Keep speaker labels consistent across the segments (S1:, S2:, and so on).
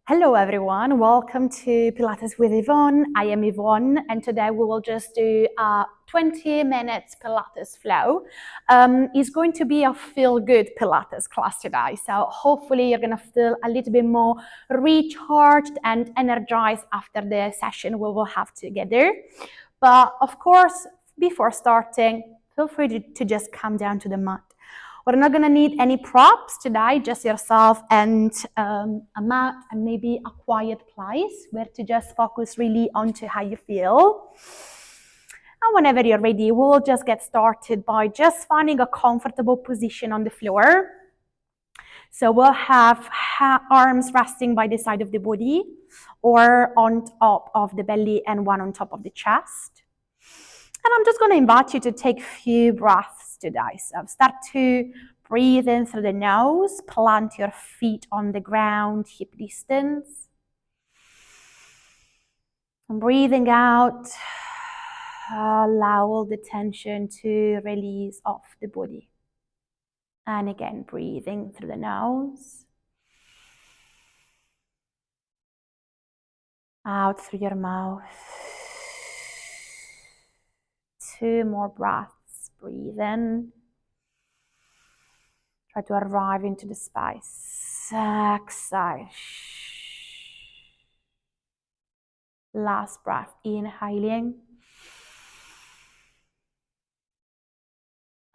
S1: Hello everyone, welcome to Pilates with Yvonne. I am Yvonne and today we will just do a 20 minutes Pilates flow. It's going to be a feel-good Pilates class today, so hopefully you're going to feel a little bit more recharged and energized after the session we will have together. But of course, before starting, feel free to just come down to the mat. We're not going to need any props today, just yourself and a mat and maybe a quiet place where to just focus really onto how you feel. And whenever you're ready, we'll just get started by just finding a comfortable position on the floor. So we'll have arms resting by the side of the body or on top of the belly and one on top of the chest. And I'm just going to invite you to take a few breaths today. So start to breathe in through the nose, plant your feet on the ground, hip distance. And breathing out, allow all the tension to release off the body. And again, breathing through the nose. Out through your mouth. 2 more breaths. Breathe in. Try to arrive into the space. Exhale. Last breath. Inhaling.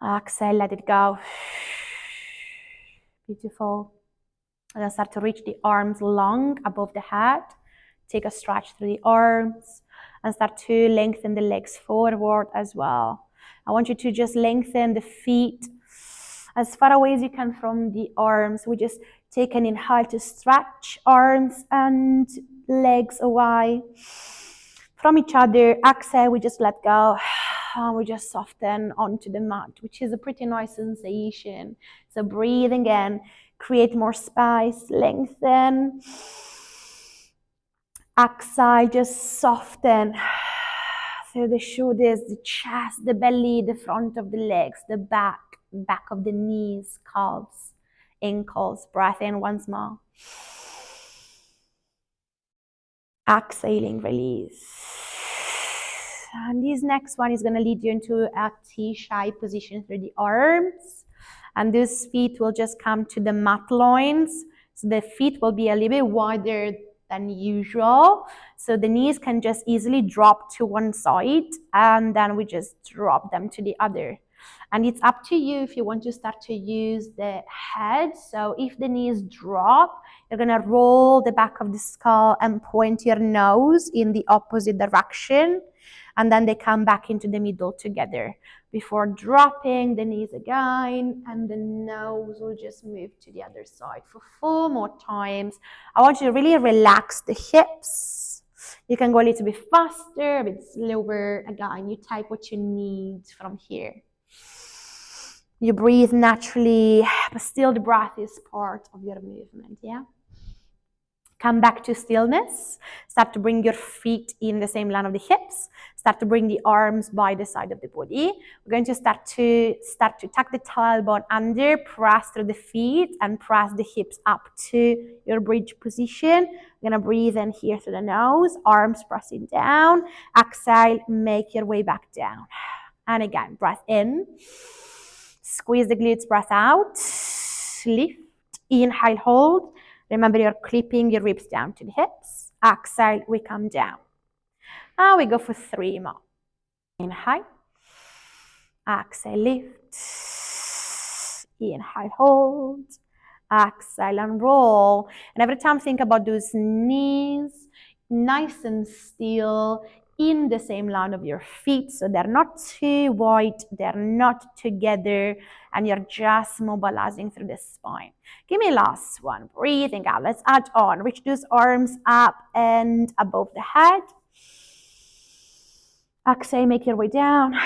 S1: Exhale, let it go. Beautiful. And then start to reach the arms long above the head. Take a stretch through the arms and start to lengthen the legs forward as well. I want you to just lengthen the feet as far away as you can from the arms. We just take an inhale to stretch arms and legs away from each other. Exhale, we just let go. And we just soften onto the mat, which is a pretty nice sensation. So breathing in, create more space, lengthen. Exhale, just soften through the shoulders, the chest, the belly, the front of the legs, the back of the knees, calves, ankles. Breath in once more. Exhaling, release. And this next one is going to lead you into a T-shaped position through the arms. And these feet will just come to the mat loins. So the feet will be a little bit wider than usual. So the knees can just easily drop to one side and then we just drop them to the other. And it's up to you if you want to start to use the head. So if the knees drop, you're going to roll the back of the skull and point your nose in the opposite direction. And then they come back into the middle together before dropping the knees again, and the nose will just move to the other side for 4 more times. I want you to really relax the hips. You can go a little bit faster, a bit slower. Again, you take what you need from here. You breathe naturally, but still the breath is part of your movement, yeah? Come back to stillness. Start to bring your feet in the same line of the hips. Start to bring the arms by the side of the body. We're going to start to tuck the tailbone under, press through the feet, and press the hips up to your bridge position. We're going to breathe in here through the nose, arms pressing down. Exhale, make your way back down. And again, breath in. Squeeze the glutes, breath out. Lift, inhale, hold. Remember, you're clipping your ribs down to the hips. Exhale, we come down. Now we go for 3 more. Inhale. Exhale, lift. Inhale, hold. Exhale and roll. And every time think about those knees, nice and still, in the same line of your feet, so they're not too wide, they're not together, and you're just mobilizing through the spine. Give me last one. Breathing out. Let's add on. Reach those arms up and above the head. Exhale, make your way down.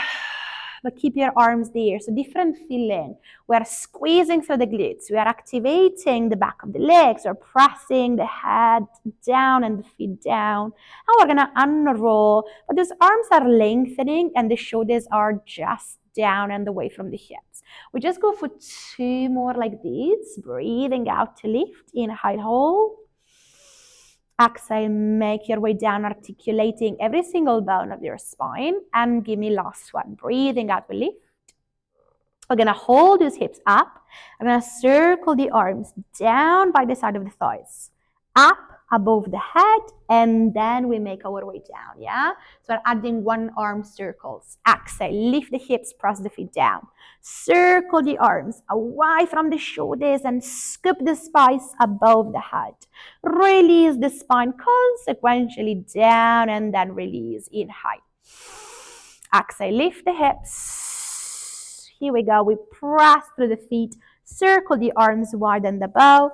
S1: But keep your arms there. So different feeling. We're squeezing through the glutes. We are activating the back of the legs. We're pressing the head down and the feet down. And we're going to unroll. But those arms are lengthening and the shoulders are just down and away from the hips. We just go for 2 more like this. Breathing out to lift. Inhale, hold. Exhale, make your way down, articulating every single bone of your spine. And give me last one. Breathing out, we lift. We're going to hold those hips up. I'm going to circle the arms down by the side of the thighs, up above the head, and then we make our way down, yeah? So we're adding one arm circles. Exhale, lift the hips, press the feet down. Circle the arms away from the shoulders and scoop the spine above the head. Release the spine consequentially down and then release. Inhale. Exhale, lift the hips. Here we go. We press through the feet, circle the arms, widen the bow,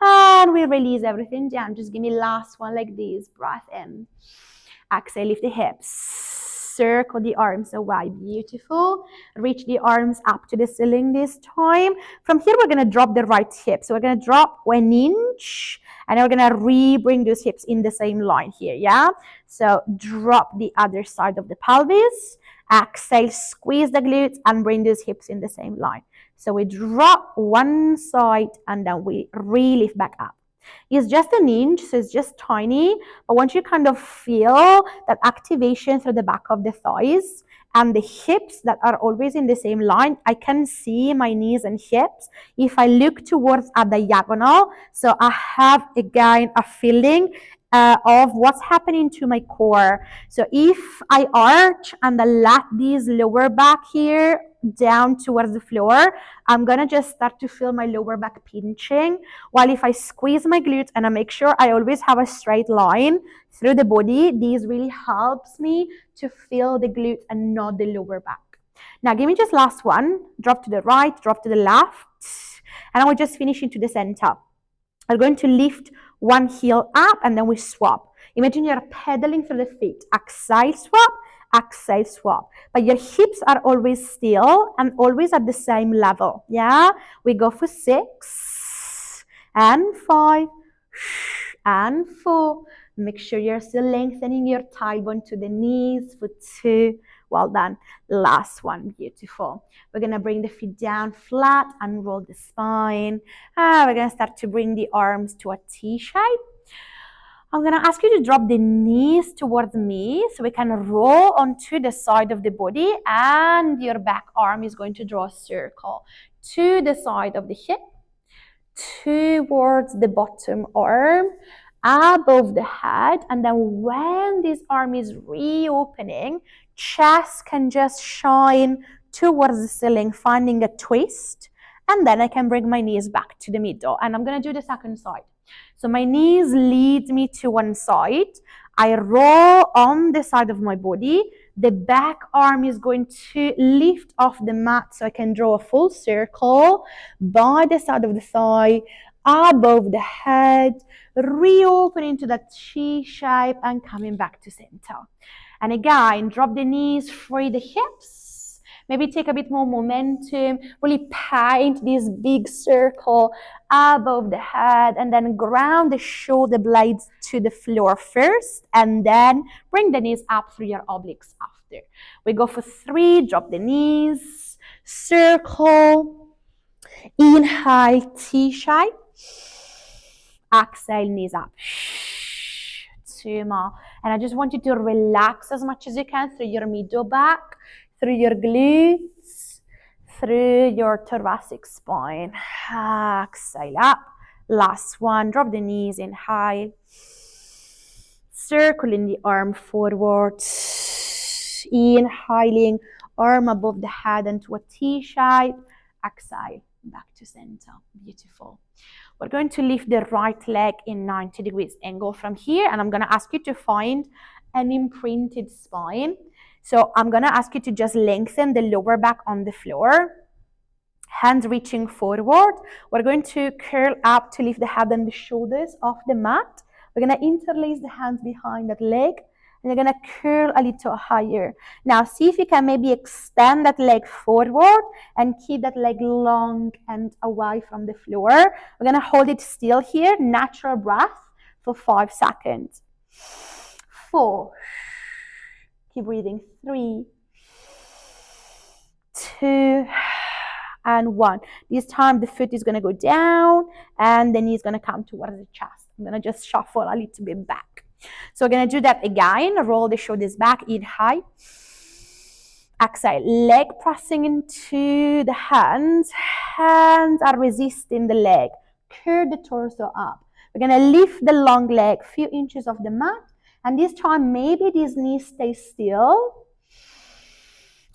S1: and we release everything down. Just give me last one like this. Breath in. Exhale, lift the hips. Circle the arms away. Beautiful. Reach the arms up to the ceiling this time. From here, we're going to drop the right hip. So we're going to drop 1 inch, and we're going to re-bring those hips in the same line here, yeah? So drop the other side of the pelvis. Exhale, squeeze the glutes, and bring those hips in the same line. So we drop one side, and then we re-lift back up. It's just 1 inch, so it's just tiny. But once you kind of feel that activation through the back of the thighs and the hips that are always in the same line, I can see my knees and hips if I look towards a diagonal. So I have, again, a feeling of what's happening to my core. So if I arch and I let this lower back here down towards the floor, I'm gonna just start to feel my lower back pinching. While if I squeeze my glutes and I make sure I always have a straight line through the body, this really helps me to feel the glutes and not the lower back. Now give me just last one. Drop to the right, drop to the left, and I will just finish into the center. We're going to lift one heel up and then we swap. Imagine you're pedaling through the feet. Exhale, swap, exhale, swap. But your hips are always still and always at the same level. Yeah? We go for 6 and 5 and 4. Make sure you're still lengthening your tailbone to the knees for 2. Well done. Last one. Beautiful. We're going to bring the feet down flat and roll the spine. We're going to start to bring the arms to a T shape. I'm going to ask you to drop the knees towards me so we can roll onto the side of the body, and your back arm is going to draw a circle to the side of the hip, towards the bottom arm, above the head, and then when this arm is reopening, chest can just shine towards the ceiling, finding a twist, and then I can bring my knees back to the middle, and I'm going to do the second side. So my knees lead me to one side. I roll on the side of my body. The back arm is going to lift off the mat so I can draw a full circle by the side of the thigh, above the head, reopening to that T shape and coming back to center. And again, drop the knees, free the hips. Maybe take a bit more momentum, really paint this big circle above the head, and then ground the shoulder blades to the floor first, and then bring the knees up through your obliques after. We go for 3, drop the knees, circle, inhale, T shape, exhale, knees up. 2 more. And I just want you to relax as much as you can through your middle back, through your glutes, through your thoracic spine. Exhale up. Last one. Drop the knees. Inhale. Circling the arm forward. Inhaling, arm above the head into a T shape. Exhale. Back to center. Beautiful. We're going to lift the right leg in 90 degrees angle from here, and I'm going to ask you to find an imprinted spine. So I'm going to ask you to just lengthen the lower back on the floor, hands reaching forward. We're going to curl up to lift the head and the shoulders off the mat. We're going to interlace the hands behind that leg, and you're going to curl a little higher. Now see if you can maybe extend that leg forward and keep that leg long and away from the floor. We're going to hold it still here, natural breath for 5 seconds. 4. Keep breathing. 3, 2, and 1. This time the foot is going to go down and the knee is going to come towards the chest. I'm gonna just shuffle a little bit back. So we're gonna do that again. Roll the shoulders back, inhale. Exhale, leg pressing into the hands. Hands are resisting the leg. Curve the torso up. We're gonna lift the long leg, few inches off the mat. And this time, maybe this knee stays still.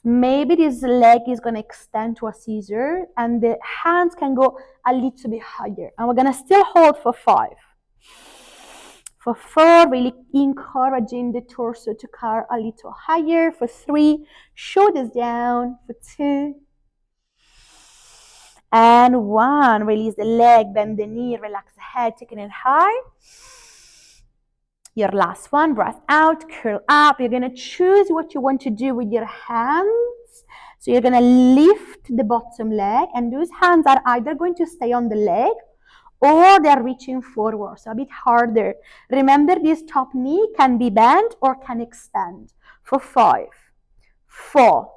S1: Maybe this leg is gonna extend to a scissor and the hands can go a little bit higher. And we're gonna still hold for 5. For 4, really encouraging the torso to curve a little higher. For 3, shoulders down. For 2, and 1, release the leg, bend the knee, relax the head, taking it high. Your last one, breath out, curl up. You're gonna choose what you want to do with your hands. So you're gonna lift the bottom leg, and those hands are either going to stay on the leg or they're reaching forward, so a bit harder. Remember, this top knee can be bent or can extend. For 5, 4,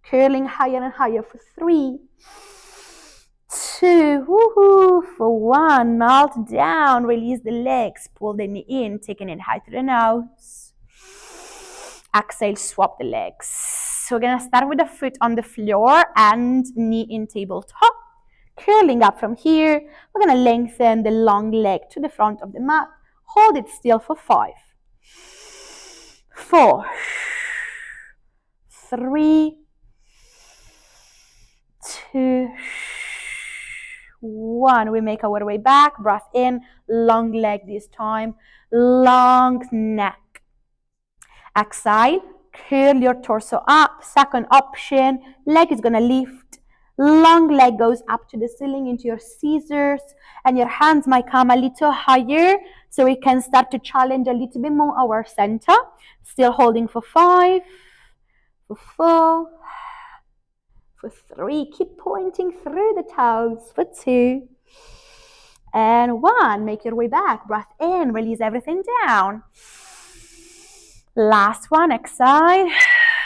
S1: curling higher and higher. For 3, 2, woohoo. For 1, melt down, release the legs, pull the knee in, taking it high through the nose. Exhale, swap the legs. So we're gonna start with the foot on the floor and knee in tabletop. Curling up from here, we're gonna lengthen the long leg to the front of the mat. Hold it still for 5, 4, 3, 2, 1. We make our way back. Breath in, long leg this time, long neck. Exhale, curl your torso up. Second option, leg is gonna lift. Long leg goes up to the ceiling into your scissors, and your hands might come a little higher so we can start to challenge a little bit more our center. Still holding for 5, for 4, for 3. Keep pointing through the toes. For 2, and 1. Make your way back. Breath in, release everything down. Last one, exhale.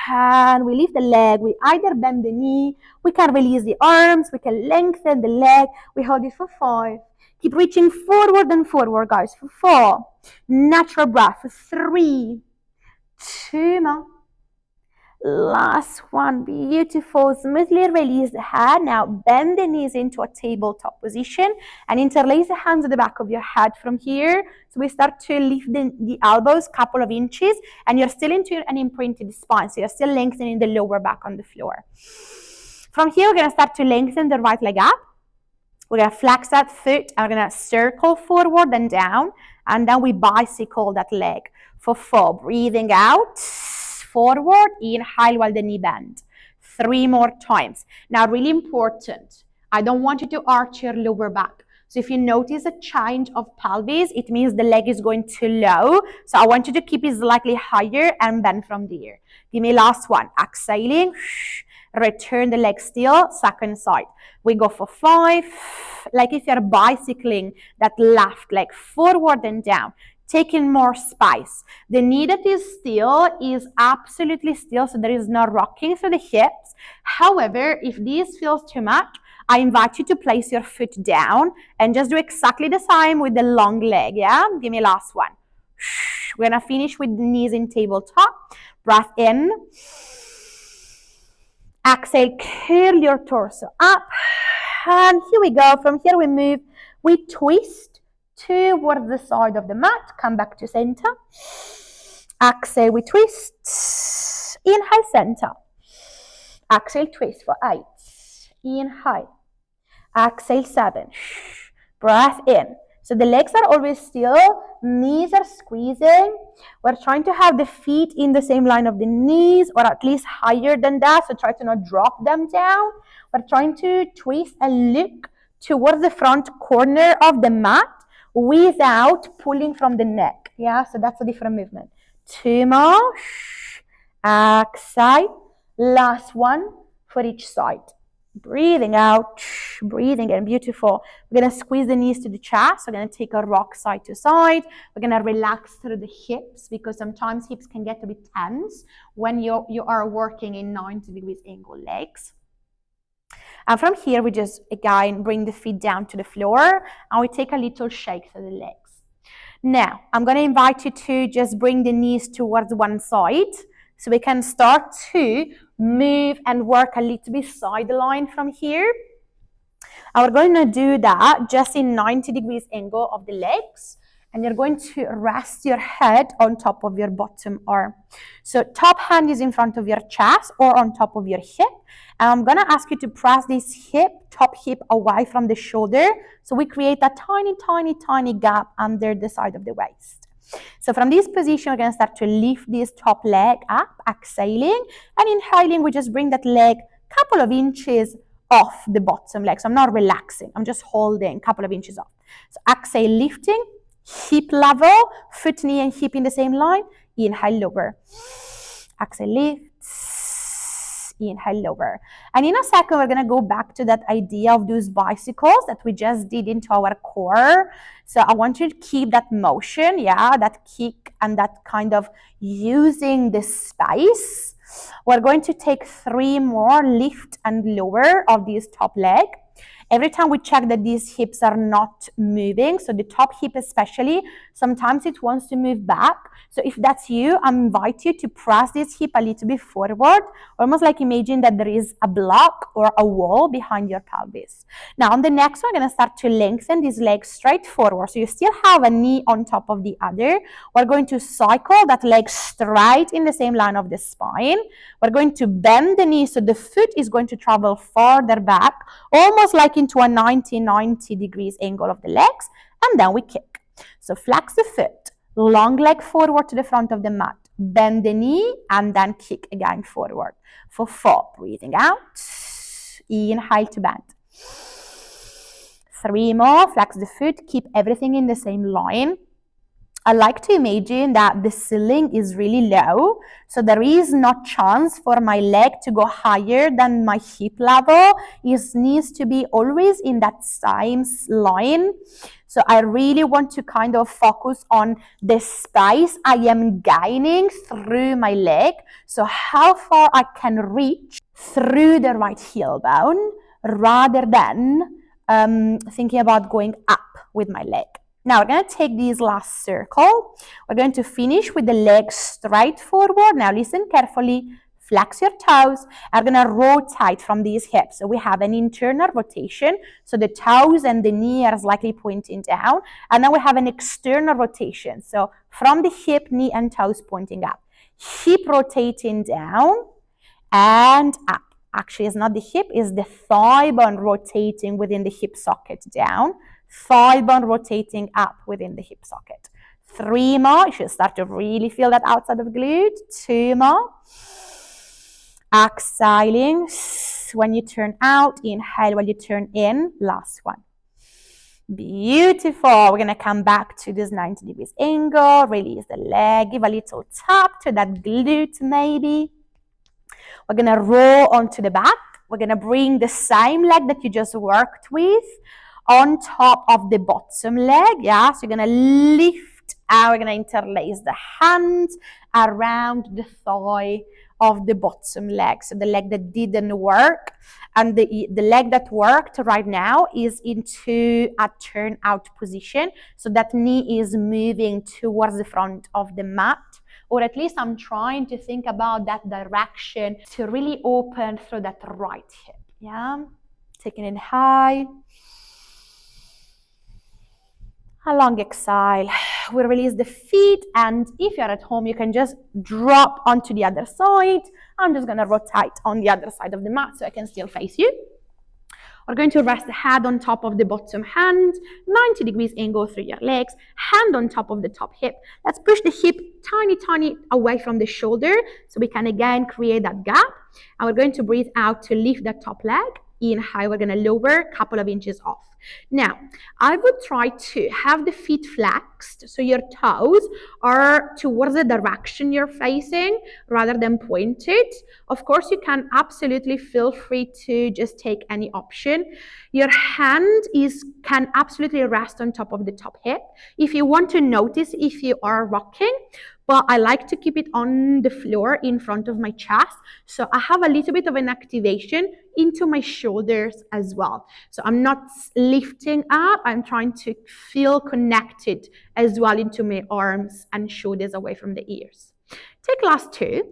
S1: And we lift the leg. We either bend the knee, we can release the arms, we can lengthen the leg. We hold it for 5. Keep reaching forward and forward, guys. For 4, natural breath. For 3, 2 more. Last one, beautiful. Smoothly release the head. Now bend the knees into a tabletop position and interlace the hands at the back of your head from here. So we start to lift the elbows a couple of inches, and you're still into an imprinted spine. So you're still lengthening the lower back on the floor. From here, we're gonna start to lengthen the right leg up. We're gonna flex that foot, and we're gonna circle forward and down, and then we bicycle that leg. For 4, breathing out. Forward, inhale while the knee bends. 3 more times. Now, really important, I don't want you to arch your lower back. So if you notice a change of pelvis, it means the leg is going too low. So I want you to keep it slightly higher and bend from there. Give me last one. Exhaling. Return the leg still. Second side. We go for 5. Like if you're bicycling that left leg forward and down. Taking more space. The knee that is still is absolutely still, so there is no rocking through the hips. However, if this feels too much, I invite you to place your foot down and just do exactly the same with the long leg, yeah? Give me last one. We're gonna finish with the knees in tabletop. Breath in. Exhale, curl your torso up. And here we go. From here we move, we twist towards the side of the mat. Come back to center. Exhale, we twist. Inhale, center. Exhale, twist for 8. Inhale. Exhale, 7. Breath in. So the legs are always still, knees are squeezing. We're trying to have the feet in the same line of the knees, or at least higher than that, so try to not drop them down. We're trying to twist and look towards the front corner of the mat without pulling from the neck. Yeah, so that's a different movement. 2 more. Exhale. Last one for each side. Breathing out, breathing in. Beautiful. We're going to squeeze the knees to the chest. We're going to take a rock side to side. We're going to relax through the hips, because sometimes hips can get a bit tense when you are working in 90 degrees angle legs. And from here, we just, again, bring the feet down to the floor, and we take a little shake through the legs. Now, I'm going to invite you to just bring the knees towards one side so we can start to move and work a little bit sideline from here. And we're going to do that just in 90 degrees angle of the legs. And you're going to rest your head on top of your bottom arm. So top hand is in front of your chest or on top of your hip. And I'm going to ask you to press this top hip away from the shoulder. So we create a tiny, tiny, tiny gap under the side of the waist. So from this position, we're going to start to lift this top leg up, exhaling. And inhaling, we just bring that leg a couple of inches off the bottom leg. So I'm not relaxing. I'm just holding a couple of inches off. So exhale, lifting. Hip level, foot, knee, and hip in the same line. Inhale, lower. Exhale, lift. Inhale, lower. And in a second, we're going to go back to that idea of those bicycles that we just did into our core. So I want you to keep that motion, that kick and that kind of using the space. We're going to take 3 more lift and lower of this top leg. Every time we check that these hips are not moving, so the top hip especially, sometimes it wants to move back. So if that's you, I invite you to press this hip a little bit forward, almost like imagine that there is a block or a wall behind your pelvis. Now on the next one, we're going to start to lengthen these legs straight forward. So you still have a knee on top of the other. We're going to cycle that leg straight in the same line of the spine. We're going to bend the knee so the foot is going to travel farther back, almost like into a 90 degrees angle of the legs, and then we kick. So flex the foot, long leg forward to the front of the mat, bend the knee, and then kick again forward. For 4, breathing out, inhale to bend. 3 more, flex the foot, keep everything in the same line. I like to imagine that the ceiling is really low, so there is no chance for my leg to go higher than my hip level. It needs to be always in that same line. So I really want to kind of focus on the space I am gaining through my leg. So how far I can reach through the right heel bone rather than thinking about going up with my leg. Now we're going to take this last circle. We're going to finish with the legs straight forward. Now listen carefully. Flex your toes. I'm going to rotate from these hips. So we have an internal rotation. So the toes and the knee are slightly pointing down. And then we have an external rotation. So from the hip, knee, and toes pointing up. Hip rotating down and up. Actually, it's not the hip, it's the thigh bone rotating within the hip socket down. Thigh bone rotating up within the hip socket. 3 more. You should start to really feel that outside of the glute. 2 more. Exhaling. When you turn out, inhale when you turn in. Last one. Beautiful. We're going to come back to this 90 degrees angle. Release the leg. Give a little tap to that glute maybe. We're going to roll onto the back. We're going to bring the same leg that you just worked with on top of the bottom leg, so you're going to lift out, we're going to interlace the hands around the thigh of the bottom leg, so the leg that didn't work, and the leg that worked right now is into a turn out position, so that knee is moving towards the front of the mat, or at least I'm trying to think about that direction to really open through that right hip, taking it high. A long exhale. We release the feet, and if you're at home, you can just drop onto the other side. I'm just going to rotate on the other side of the mat so I can still face you. We're going to rest the head on top of the bottom hand, 90 degrees angle through your legs, hand on top of the top hip. Let's push the hip tiny away from the shoulder so we can again create that gap. And we're going to breathe out to lift that top leg. Inhale, we're going to lower a couple of inches off. Now, I would try to have the feet flexed so your toes are towards the direction you're facing rather than pointed. Of course, you can absolutely feel free to just take any option. Your hand can absolutely rest on top of the top hip. If you want to notice if you are rocking, but I like to keep it on the floor in front of my chest. So I have a little bit of an activation into my shoulders as well. So I'm not lifting up, I'm trying to feel connected as well into my arms and shoulders away from the ears. Take last two.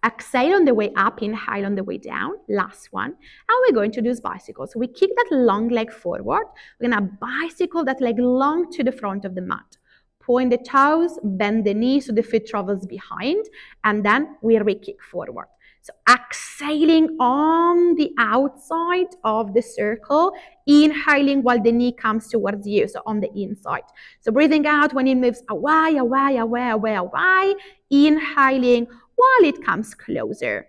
S1: Exhale on the way up, inhale on the way down. Last one. And we're going to do bicycles. So we kick that long leg forward. We're going to bicycle that leg long to the front of the mat. Point the toes, bend the knee so the foot travels behind, and then we re-kick forward. So exhaling on the outside of the circle, inhaling while the knee comes towards you, so on the inside. So breathing out when it moves away, away, away, away, away. Inhaling while it comes closer.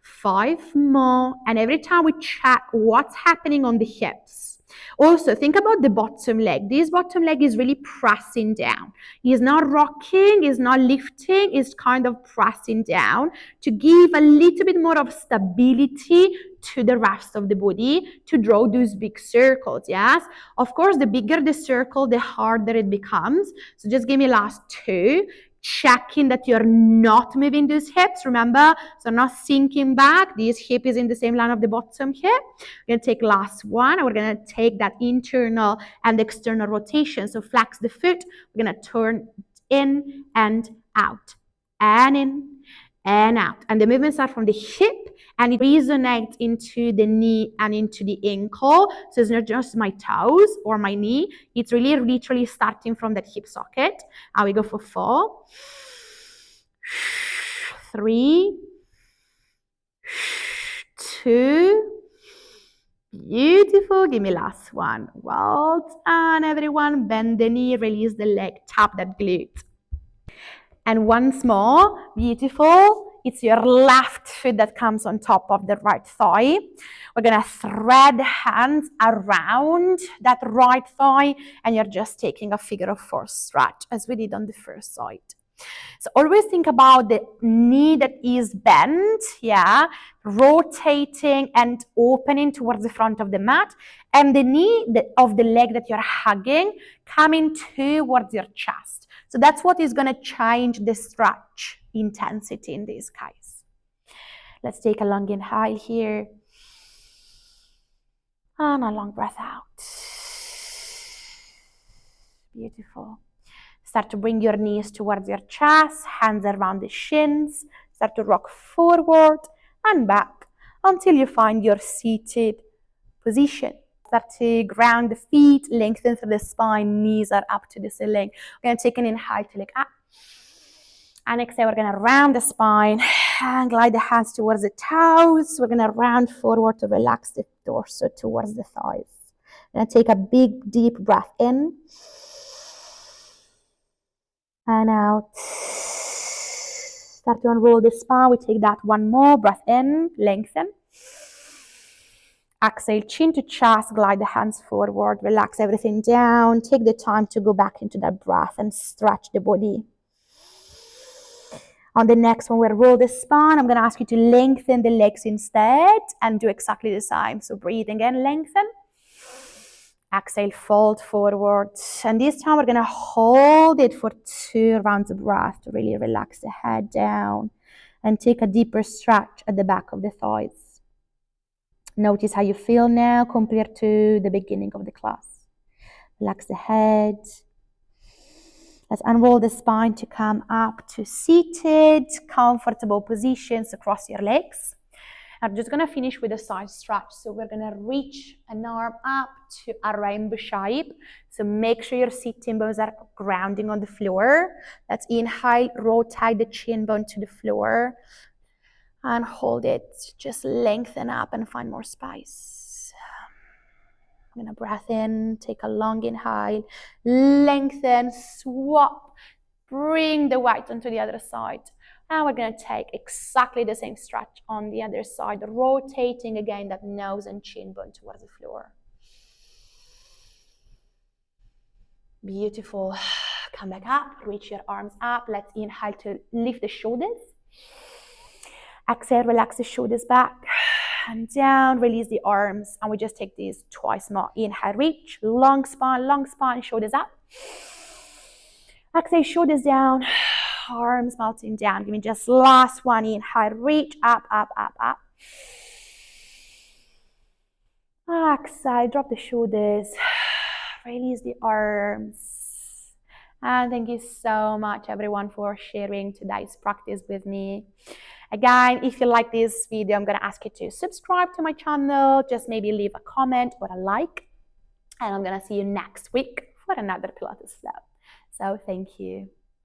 S1: 5 more, and every time we check what's happening on the hips. Also, think about the bottom leg. This bottom leg is really pressing down. It's not rocking, it's not lifting, it's kind of pressing down to give a little bit more of stability to the rest of the body to draw those big circles, yes? Of course, the bigger the circle, the harder it becomes. So just give me last two. Checking that you're not moving those hips, remember? So not sinking back. This hip is in the same line of the bottom hip. We're going to take last one, and we're going to take that internal and external rotation. So flex the foot. We're going to turn in and out, and in and out. And the movements are from the hip, and it resonates into the knee and into the ankle. So it's not just my toes or my knee. It's really literally starting from that hip socket. And we go for 4, 3, 2. Beautiful. Give me last one. Well done, everyone. Bend the knee, release the leg, tap that glute. And once more, beautiful. It's your left foot that comes on top of the right thigh. We're going to thread hands around that right thigh, and you're just taking a figure of 4 stretch as we did on the first side. So always think about the knee that is bent, yeah, rotating and opening towards the front of the mat, and the knee of the leg that you're hugging coming towards your chest. So that's what is going to change the stretch intensity in this case. Let's take a long inhale here. And a long breath out. Beautiful. Start to bring your knees towards your chest, hands around the shins. Start to rock forward and back until you find your seated position. Start to ground the feet, lengthen through the spine, knees are up to the ceiling. We're going to take an inhale to look up. And exhale, we're going to round the spine and glide the hands towards the toes. We're going to round forward to relax the torso towards the thighs. We're going to take a big, deep breath in and out. Start to unroll the spine. We take that one more breath in, lengthen. Exhale, chin to chest, glide the hands forward, relax everything down. Take the time to go back into that breath and stretch the body. On the next one, we'll roll the spine. I'm going to ask you to lengthen the legs instead and do exactly the same. So breathing in, lengthen. Exhale, fold forward. And this time we're going to hold it for 2 rounds of breath to really relax the head down and take a deeper stretch at the back of the thighs. Notice how you feel now compared to the beginning of the class. Relax the head. Let's unroll the spine to come up to seated, comfortable positions across your legs. I'm just going to finish with a side stretch. So we're going to reach an arm up to a rainbow shape. So make sure your sitting bones are grounding on the floor. Let's inhale, rotate the chin bone to the floor. And hold it. Just lengthen up and find more space. I'm going to breath in, take a long inhale, lengthen, swap, bring the weight onto the other side. Now we're going to take exactly the same stretch on the other side, rotating again that nose and chin bone towards the floor. Beautiful. Come back up, reach your arms up. Let's inhale to lift the shoulders. Exhale, relax the shoulders back and down, release the arms. And we just take these twice more. Inhale, reach, long spine, shoulders up. Exhale, shoulders down. arms melting down. Give me just last one. Inhale, reach up, up, up, up. Exhale, drop the shoulders. Release the arms. And thank you so much, everyone, for sharing today's practice with me. Again, if you like this video, I'm going to ask you to subscribe to my channel. Just maybe leave a comment or a like. And I'm going to see you next week for another Pilates flow. So thank you.